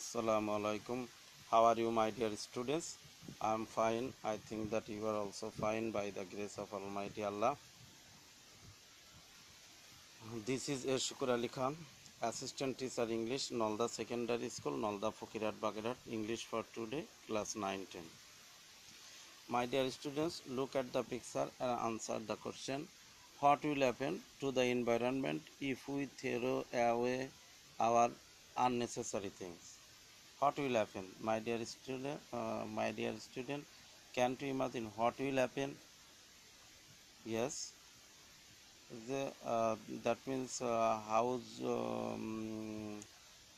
Assalamu alaikum. How are you, my dear students? I am fine. I think that you are also fine by the grace of Almighty Allah. This is A. Shukur Ali Khan, Assistant Teacher English, Nolda Secondary School, Nolda Fokirat Bagarat, English for today, class 9-10. My dear students, look at the picture and answer the question. What will happen to the environment if we throw away our unnecessary things? What will happen, my dear student, can you imagine what will happen? Yes, that means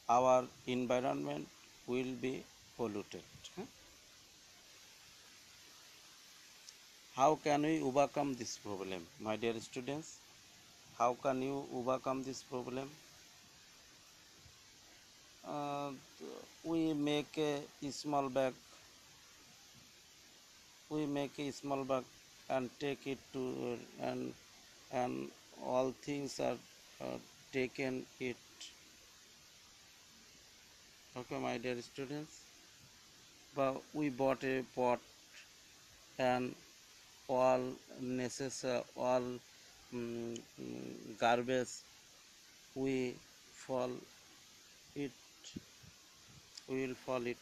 our environment will be polluted. How can we overcome this problem, my dear students? How can you overcome this problem? We make a small bag. We make a small bag and take it to and all things are taken it. Okay, my dear students. But we bought a pot and all necessary garbage we fall it. We will fall it.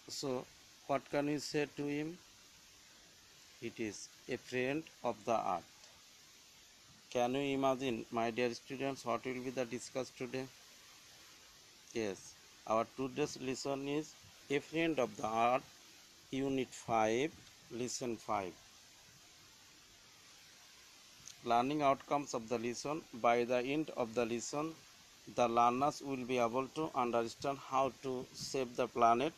So what can we say to him? It is a friend of the earth. Can you imagine, my dear students, what will be the discussed today? Yes, our today's lesson is A Friend of the Earth, Unit 5, Lesson 5. Learning outcomes of the lesson. By the end of the lesson, the learners will be able to understand how to save the planet,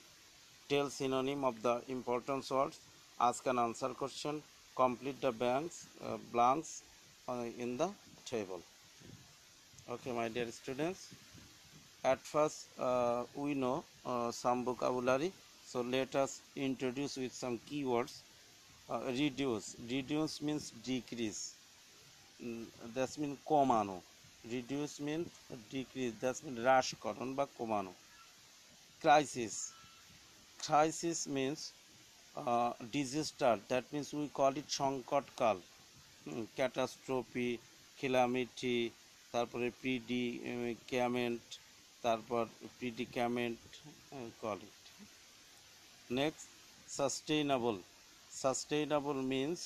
tell synonym of the important words, ask and answer question, complete the blanks in the table. Okay, my dear students. At first, we know some vocabulary, so let us introduce with some keywords. Reduce. Reduce means decrease. That means কমানো. Reduce means decrease. That means হ্রাস করণ বা কমানো. Crisis. Crisis means disaster. That means we call it সংকটকাল. Catastrophe, calamity, তারপরে predicament, তারপর predicament call it. Next, sustainable. Sustainable means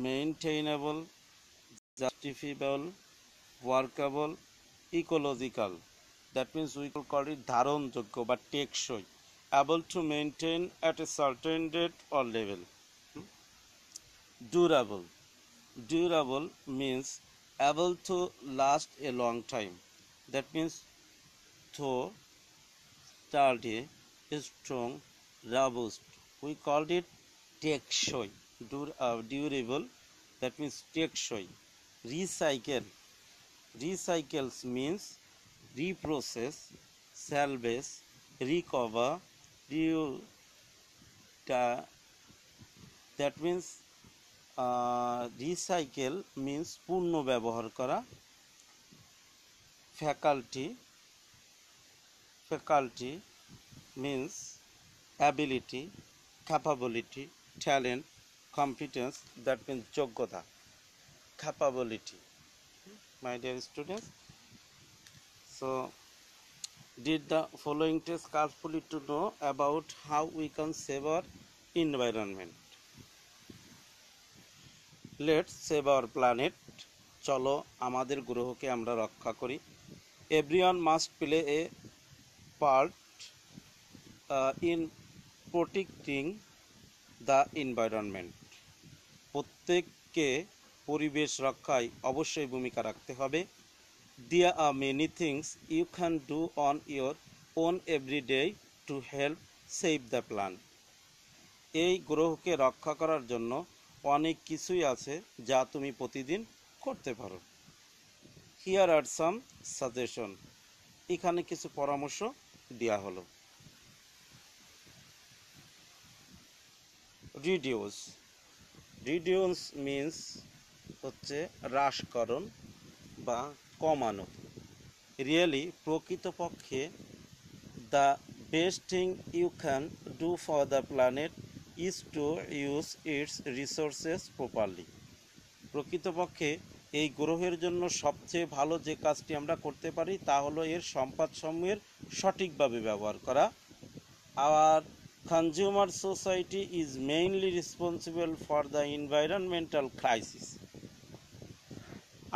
maintainable, justifiable, workable, ecological. That means we call it ধারণযোগ্য বা টেকসই, able to maintain at a certain rate or level. Durable. Durable means able to last a long time. That means though sturdy, strong, robust. We called it টেকসই. Durable, that means টেকসই. Recycle. Recycles means reprocess, salvage, recover, that means recycle means পূর্ণ ব্যবহার করা. Faculty means ability, capability, talent, competence. That means যোগ্যতা. Capability, my dear students. So did the following test carefully to know about how we can save our environment. Let's save our planet. চলো আমাদের গ্রহকে আমরা রক্ষা করি. Everyone must play a part in protecting the environment. প্রত্যেককে পরিবেশ রক্ষায় অবশ্যই ভূমিকা রাখতে হবে. There are many things you can do on your own every day to help save the planet. এই গ্রহকে রক্ষা করার জন্য অনেক কিছুই আছে যা তুমি প্রতিদিন করতে পারো. Here are some suggestion. এখানে কিছু পরামর্শ দেয়া হলো. Reduce. Reduce means হচ্ছে হ্রাসকরণ. বা কমানো। রিয়েলি প্রকৃতপক্ষে the best thing you can do for the planet is to use its resources properly. প্রকৃতপক্ষে এই গ্রহের জন্য সবচেয়ে ভালো যে কাজটি আমরা করতে পারি তা হলো এর সম্পদসমূহের সঠিকভাবে ব্যবহার করা। Our consumer society is mainly responsible for the environmental crisis.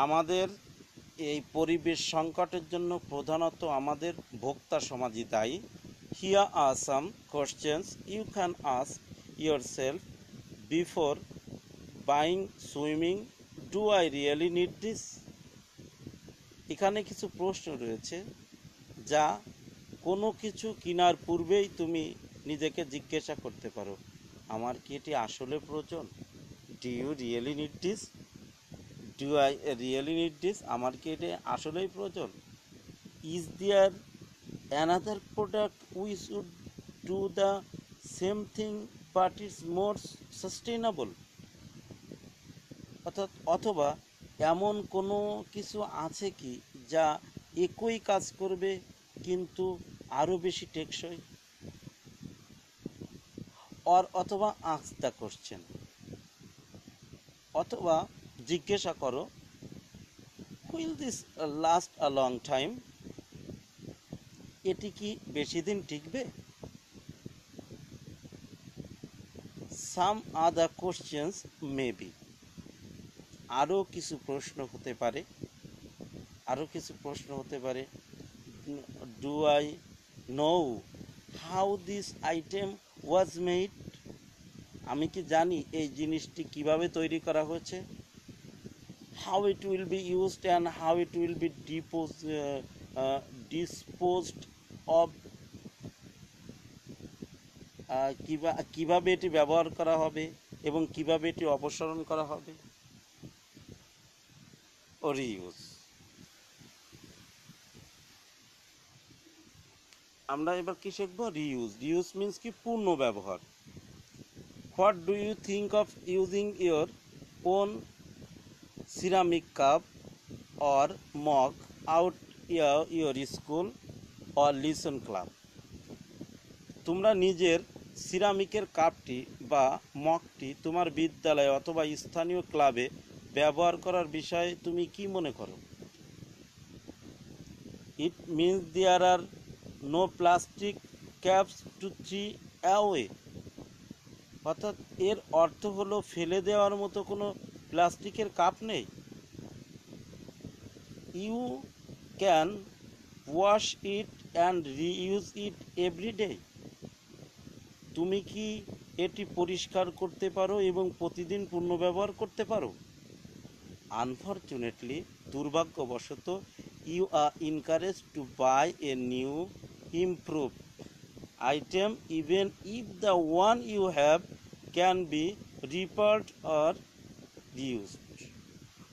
আমাদের এই পরিবেশ সংকটের জন্য প্রধানত আমাদের ভোক্তা সমাজই দায়ী। Here are some questions you can ask yourself before buying swimming, do I really need this? এখানে কিছু প্রশ্ন রয়েছে যা কোনো কিছু কেনার পূর্বেই তুমি নিজেকে জিজ্ঞাসা করতে পারো, আমার কি এটি আসলে প্রয়োজন? Do you really need this? Do I really need this? আমার কি এটি আসলেই প্রয়োজন? Is there another product we should do the same thing but it's more sustainable? অথবা এমন কোনো কিছু আছে কি যা একই কাজ করবে কিন্তু আরও বেশি টেকসই? অথবা আস্ক দ্য কোশ্চেন, অথবা জিজ্ঞাসা করো, will this last a long time? এটি কি বেশি দিন টিকবে? সাম আদার কোশ্চেন্স মে বি। আরও কিছু প্রশ্ন হতে পারে, do I know how this item was made? আমি কি জানি এই জিনিসটি কিভাবে তৈরি করা হয়েছে? How it will be used and how it will be disposed of? কিভাবে এটি ব্যবহার করা হবে এবং কিভাবে এটি অপসারণ করা হবে? ও রিইউজ। আমরা এবার কি শিখবো? রিইউজ। রিইউজ মিন্স কি? পূর্ণ ব্যবহার। What do you think of using your own ceramic cup or mug out your school or listen club? তোমরা নিজের সিরামিকের কাপটি বা মগটি তোমার বিদ্যালয় অথবা স্থানীয় ক্লাবে ব্যবহার করার বিষয়ে তুমি কি মনে করো? It means there are no plastic caps to throw away. অর্থাৎ এর অর্থ হলো ফেলে দেওয়ার মতো কোনো প্লাস্টিকের কাপ নেই। You can wash it and reuse it every day. তুমি কি এটি পরিষ্কার করতে পারো এবং প্রতিদিন পুনর্ব্যবহার করতে পারো? আনফর্চুনেটলি, দুর্ভাগ্যবশত, you are encouraged to buy a new improve item even if the one you have can be repaired or reused.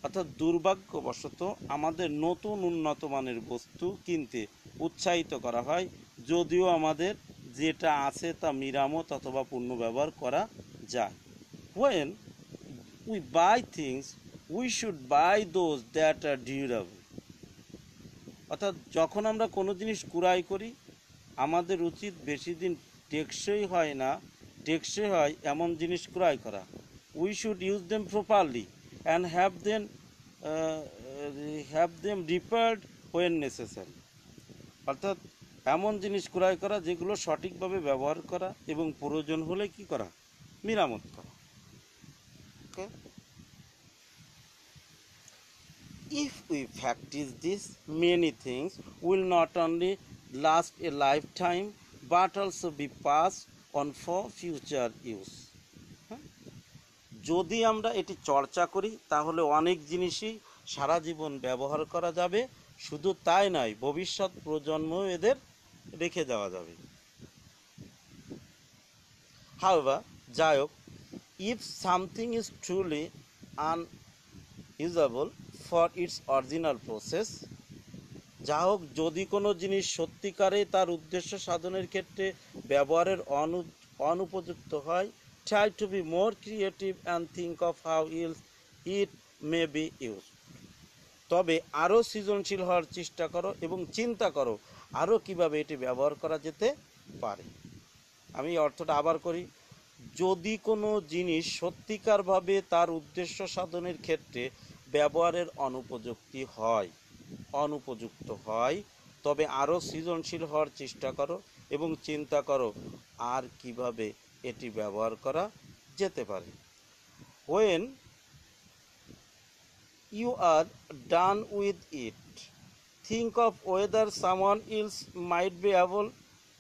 অর্থাৎ দুর্ভাগ্যবশত আমাদের নতুন উন্নত মানের বস্তু কিনতে উৎসাহিত করা হয়, যদিও আমাদের যেটা আছে তা মেরামত অথবা পুনর্ব্যবহার করা যায়। When we buy things, we should buy those that are durable. অর্থাৎ যখন আমরা কোনো জিনিস ক্রয় করি, আমাদের উচিত বেশি দিন টেকসই হয় এমন জিনিস ক্রয় করা। We should use them properly and have them repaired when necessary. অর্থাৎ এমন জিনিস ক্রয় করা যেগুলো সঠিকভাবে ব্যবহার করা এবং প্রয়োজন হলে কি করা? মেরামত করা। ওকে, if we practice this, many things will not only last a lifetime but also be passed on for future use. যদি আমরা এটি চর্চা করি তাহলে অনেক জিনিসই সারা জীবন ব্যবহার করা যাবে, শুধু তাই নয়, ভবিষ্যৎ প্রজন্মও এদের রেখে দেওয়া যাবে। However, যাই হোক, if something is truly unusable for its original process, যা হোক, যদি কোনো জিনিস সত্যিকারে তার উদ্দেশ্য সাধনের ক্ষেত্রে ব্যবহারের অনুপযুক্ত হয়, try to be more creative and think of how else it may be used. তবে আরও সৃজনশীল হওয়ার চেষ্টা করো এবং চিন্তা করো আরও কীভাবে এটি ব্যবহার করা যেতে পারে। আমি অর্থটা আবার করি, যদি কোনো জিনিস সত্যিকারভাবে তার উদ্দেশ্য সাধনের ক্ষেত্রে ব্যবহারের অনুপযুক্ত হয় তবে আরও সৃজনশীল হওয়ার চেষ্টা করো এবং চিন্তা করো আর কিভাবে এটি ব্যবহার করা যেতে পারে। When you are done with it, think of whether someone else might be able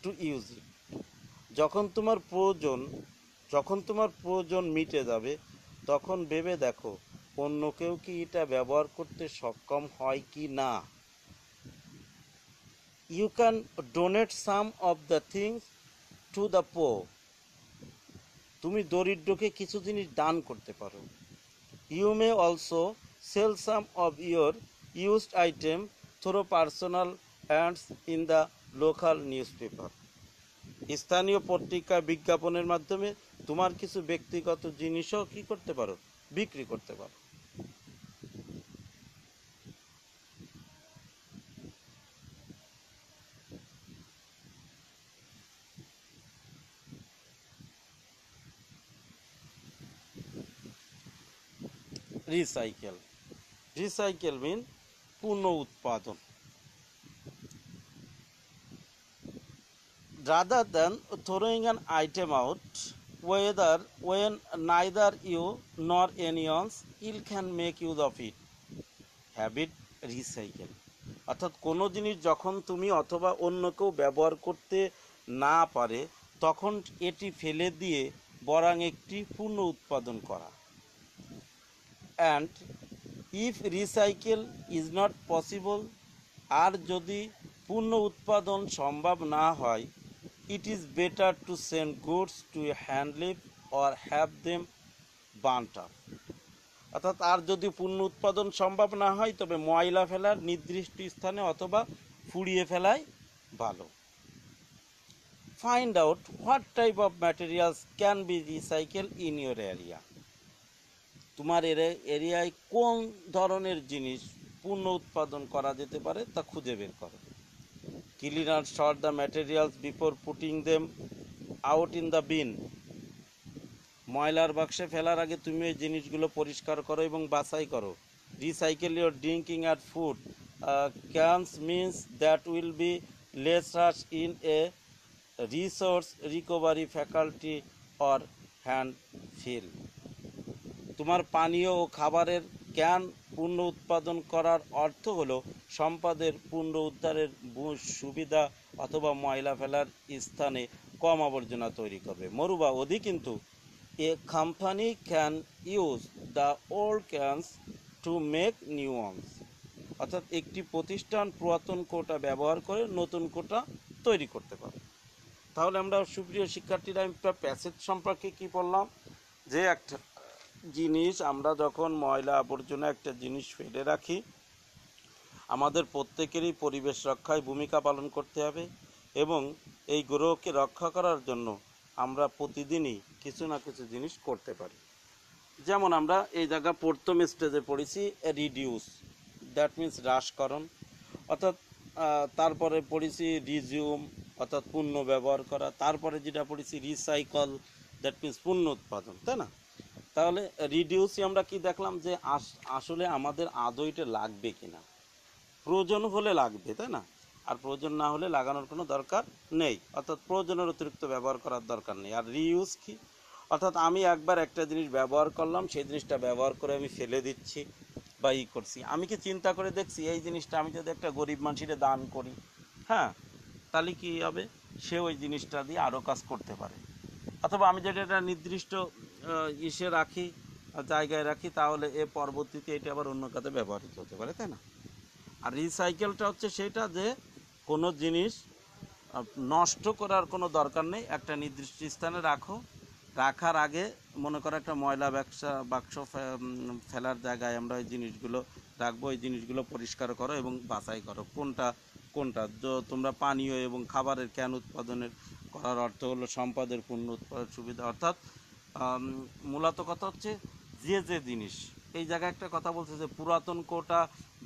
to use it. যখন তোমার প্রয়োজন মিটে যাবে তখন ভেবে দেখো অন্য কেউ কি এটা ব্যবহার করতে সক্ষম হয় কি না। You can donate some of the things to the poor. তুমি দরিদ্রকে কিছু জিনিস দান করতে পারো। You may also sell some of your used item through personal ads in the local newspaper. স্থানীয় পত্রিকা বিজ্ঞাপনের মাধ্যমে তোমার কিছু ব্যক্তিগত জিনিসও কি করতে পারো, বিক্রি করতে পারো। রিসাইকেল মিন পুনঃ উৎপাদন। Rather than throwing an item out, when neither you nor anyone else can make use of it, have it recycled. অর্থাৎ কোনো জিনিস যখন তুমি অথবা অন্য কেউ ব্যবহার করতে না পারে তখন এটি ফেলে দিয়ে বরং একটি পুনঃ উৎপাদন করা। And if recycle is not possible, আর যদি পুনঃ উৎপাদন সম্ভব না হয়, it is better to send goods to a handlift or have them burnt up. অর্থাৎ আর যদি পুনঃ উৎপাদন সম্ভব না হয় তবে ময়লা ফেলার নির্দিষ্ট স্থানে অথবা পুড়িয়ে ফেলাই ভালো। Find out what type of materials can be recycled in your area. তোমার এরিয়ায় কোন ধরনের জিনিস পুনঃ উৎপাদন করা যেতে পারে তা খুঁজে বের করো। Clean and sort the materials before putting them out in the bin. ময়লার বাক্সে ফেলার আগে তুমি এই জিনিসগুলো পরিষ্কার করো এবং বাছাই করো। Recycle your drinking and food cans means that will be less rush in a resource recovery faculty or landfill. তোমার পানীয় ও খাবারের ক্যান পুনঃ উৎপাদন করার অর্থ হলো সম্পদের পুনঃ উদ্ধারের সুবিধা অথবা ময়লা ফেলার স্থানে কম আবর্জনা তৈরি করবে। মরুবা অধি কিন্তু a company can use the old cans to make new ones. অর্থাৎ একটি প্রতিষ্ঠান পুরাতন কোটা ব্যবহার করে নতুন কোটা তৈরি করতে পারে। তাহলে আমরা সুপ্রিয় শিক্ষার্থীরা প্যাসেজ সম্পর্কে কি বললাম, যে একটা জিনিস আমরা যখন ময়লা আবর্জনা একটা জিনিস ফেলে রাখি আমাদের প্রত্যেকেরই পরিবেশ রক্ষায় ভূমিকা পালন করতে হবে এবং এই গ্রহকে রক্ষা করার জন্য আমরা প্রতিদিনই কিছু না কিছু জিনিস করতে পারি। যেমন আমরা এই জায়গা প্রথম স্টেজে পড়েছি রিডিউস, দ্যাট মিন্স হ্রাসকরণ, অর্থাৎ তারপরে পড়েছি রিজিউম অর্থাৎ পুনঃ ব্যবহার করা, তারপরে যেটা পড়েছি রিসাইকেল, দ্যাট মিন্স পুনঃ উৎপাদন, তাই না? তাহলে রিডিউসে আমরা কি দেখলাম যে আসলে আমাদের আদৌ এটা লাগবে কিনা, প্রয়োজন হলে লাগবে, তাই না? আর প্রয়োজন না হলে লাগানোর কোনো দরকার নেই, অর্থাৎ প্রয়োজনের অতিরিক্ত ব্যবহার করার দরকার নেই। আর রিইউজ কি, অর্থাৎ আমি একবার একটা জিনিস ব্যবহার করলাম সেই জিনিসটা ব্যবহার করে আমি ফেলে দিচ্ছি বা করছি, আমি কি চিন্তা করে দেখছি এই জিনিসটা আমি যদি একটা গরিব মানুষের দান করি, হ্যাঁ, তাহলে কি হবে, সে ওই জিনিসটা দিয়ে আরও কাজ করতে পারে। অথবা আমি যদি একটা নির্দিষ্ট ইসে রাখি, জায়গায় রাখি, তাহলে এ পরবর্তীতে এটা আবার অন্য কাজে ব্যবহৃত হতে পারে, তাই না? আর রিসাইকেলটা হচ্ছে সেটা যে কোনো জিনিস নষ্ট করার কোনো দরকার নেই, একটা নির্দিষ্ট স্থানে রাখার আগে মনে করো একটা ময়লা বাক্স ফেলার জায়গায় আমরা ওই জিনিসগুলো রাখবো, ওই জিনিসগুলো পরিষ্কার করো এবং বাছাই করো কোনটা তোমরা পানীয় এবং খাবারের ক্যান উৎপাদনের করার অর্থ হলো সম্পদের পুনঃ উৎপাদন সুবিধা। অর্থাৎ মূলত কথা হচ্ছে যে জিনিস এই জায়গায় একটা কথা বলছে যে পুরাতন কোটা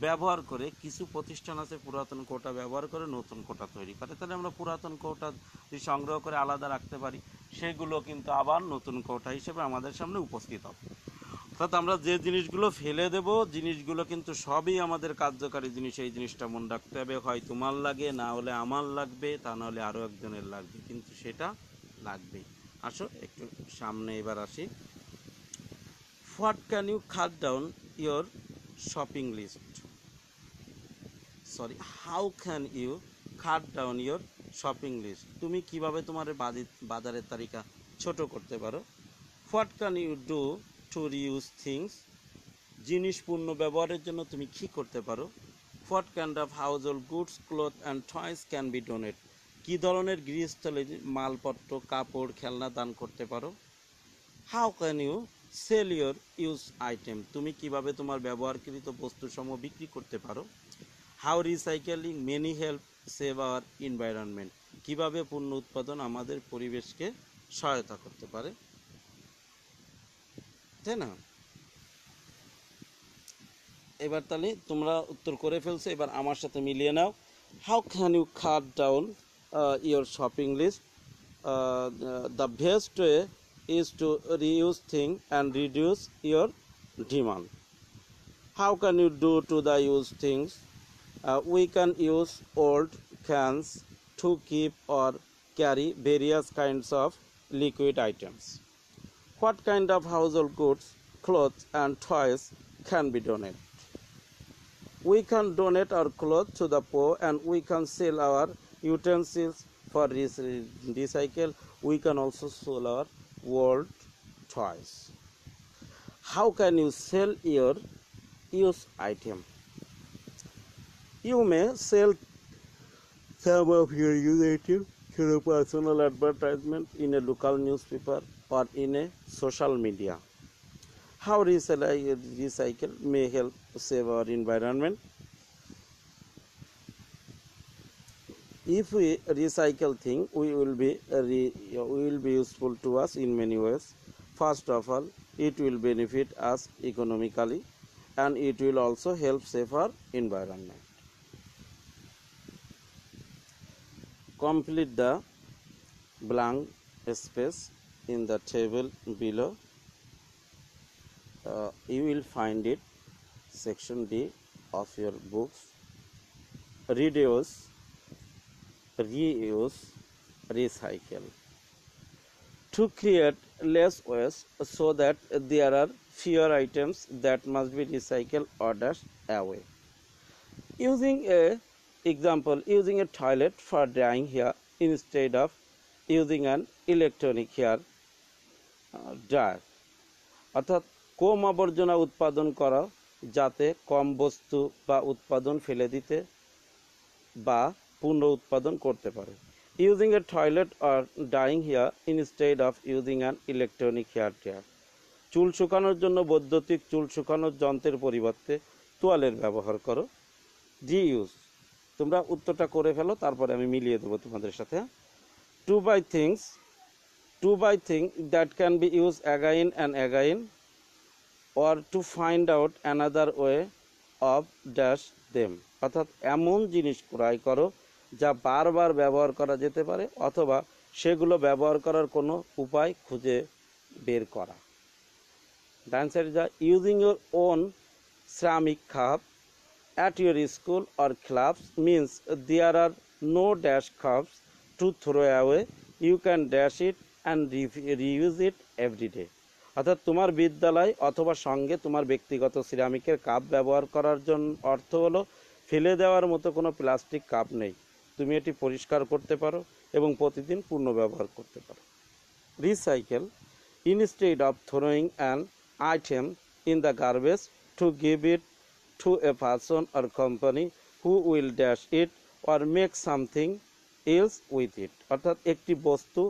ব্যবহার করে, কিছু প্রতিষ্ঠান আছে পুরাতন কোটা ব্যবহার করে নতুন কোটা তৈরি করে, তাহলে আমরা পুরাতন কোটা যদি সংগ্রহ করে আলাদা রাখতে পারি, সেগুলো কিন্তু আবার নতুন কোটা হিসেবে আমাদের সামনে উপস্থিত হবে। অর্থাৎ আমরা যে জিনিসগুলো ফেলে দেব, জিনিসগুলো কিন্তু সবই আমাদের কার্যকারী জিনিস। এই জিনিসটা মনে রাখতে হবে, হয় তোমার লাগে, না হলে আমার লাগবে, তা নাহলে আরও একজনের লাগবে, কিন্তু সেটা লাগবেই। আসো একটু সামনে এবার আসি। What can you cut down your shopping list? Sorry, how can you cut down your shopping list? তুমি কিভাবে তোমার বাজারের তালিকা ছোট করতে পারো? What can you do to reuse things? জিনিস পূর্ণ ব্যবহারের জন্য তুমি কী করতে পারো? What kind of household goods, cloth and toys can be donate? কী ধরনের গৃহস্থলে মালপত্র, কাপড়, খেলনা দান করতে পারো? How can you sell your use item? তুমি কিভাবে তোমার ব্যবহারকৃত বস্তুসমূহ বিক্রি করতে পারো? How recycling many help save our environment? কীভাবে পণ্য উৎপাদন আমাদের পরিবেশকে সহায়তা করতে পারে, তাই না? এবার তাহলে তোমরা উত্তর করে ফেলছো, এবার আমার সাথে মিলিয়ে নাও। How can you cut down your shopping list? The best way is to reuse things and reduce your demand. How can you do to the use things? We can use old cans to keep or carry various kinds of liquid items. What kind of household goods, clothes and toys can be donated? We can donate our clothes to the poor, and we can sell our utensils for recycle. We can also sell our old toys. How can you sell your used item? You may sell some of your used item through personal advertisement in a local newspaper or in a social media. How recycle may help save our environment? If we recycle things, we will be useful to us in many ways. First of all, it will benefit us economically, and it will also help save our environment. Complete the blank space in the table below. You will find it section D of your books. Reduce, reuse, recycle. To create less waste so that there are fewer items that must be recycled or dashed away. Using a toilet for drying hair instead of using an electronic hair dryer. অর্থাৎ কম আবর্জনা উৎপাদন করা, যাতে কম বস্তু বা উৎপাদন ফেলে দিতে বা পুনঃ উৎপাদন করতে পারে। Using a toilet or drying hair instead of using an electronic hair dryer. চুল শুকানোর জন্য বৈদ্যুতিক চুল শুকানোর যন্ত্রের পরিবর্তে তোয়ালের ব্যবহার করো। রিইউজ, তোমরা উত্তরটা করে ফেলো, তারপরে আমি মিলিয়ে দেবো তোমাদের সাথে। To buy things that can be used again and again, or to find out another way of dash them. অর্থাৎ এমন জিনিস ক্রয় করো যা বারবার ব্যবহার করা যেতে পারে, অথবা সেগুলো ব্যবহার করার কোনো উপায় খুঁজে বের করা। The answer is using your own ceramic cup at your school or clubs means there are no dash cups to throw away. You can dash it and reuse it every day. অর্থাৎ তোমার বিদ্যালয় অথবা সঙ্গে তোমার ব্যক্তিগত সিরামিকের cup ব্যবহার করার জন্য অর্থ হলো ফেলে দেওয়ার মতো কোনো প্লাস্টিক কাপ নেই, তুমি এটি পরিষ্কার করতে পারো এবং প্রতিদিন পুনর্ব্যবহার করতে পারো। Recycle, instead of throwing an item in the garbage, to give it to a person or company who will dash it or make something else with it. অর্থাৎ একটি বস্তু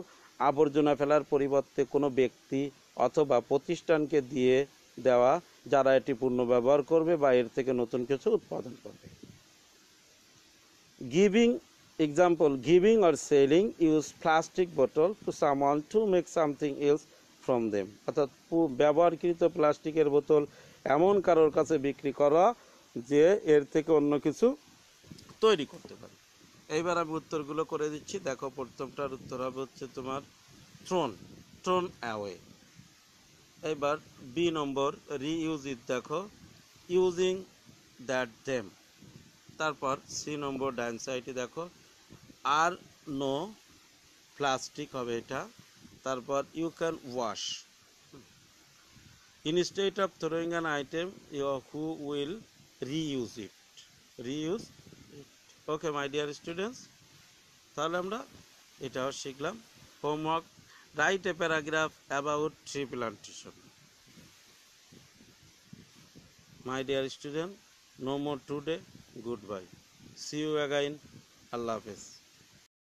আবর্জনা ফেলার পরিবর্তে কোনো ব্যক্তি অথবা প্রতিষ্ঠানকে দিয়ে দেওয়া, যারা এটি পুনর্ব্যবহার করবে বা এর থেকে নতুন কিছু উৎপাদন করবে। Giving or selling use plastic bottle to someone to make something else from them. অর্থাৎ ব্যবহারকৃত প্লাস্টিকের বোতল এমন কারোর কাছে বিক্রি করা যে এর থেকে অন্য কিছু তৈরি করতে পারে। এইবার আমি উত্তরগুলো করে দিচ্ছি। দেখো, প্রথমটার উত্তর হবে হচ্ছে তোমার থ্রোন, থ্রোন অ্যাওয়ে। এবার বি নম্বর রিইউজ ইট, দেখো ইউজিং দ্যাট দেম। তারপর সি নম্বর ডান সাইডে দেখো আর নো প্লাস্টিক হবে এটা। তারপর you can wash instead of throwing an item you who will reuse it, reuse it. Okay my dear students, তাহলে আমরা এটাও শিখলাম। Homework, write a paragraph about tree plantation. My dear student, no more today. Goodbye. See you again. Allah Hafiz.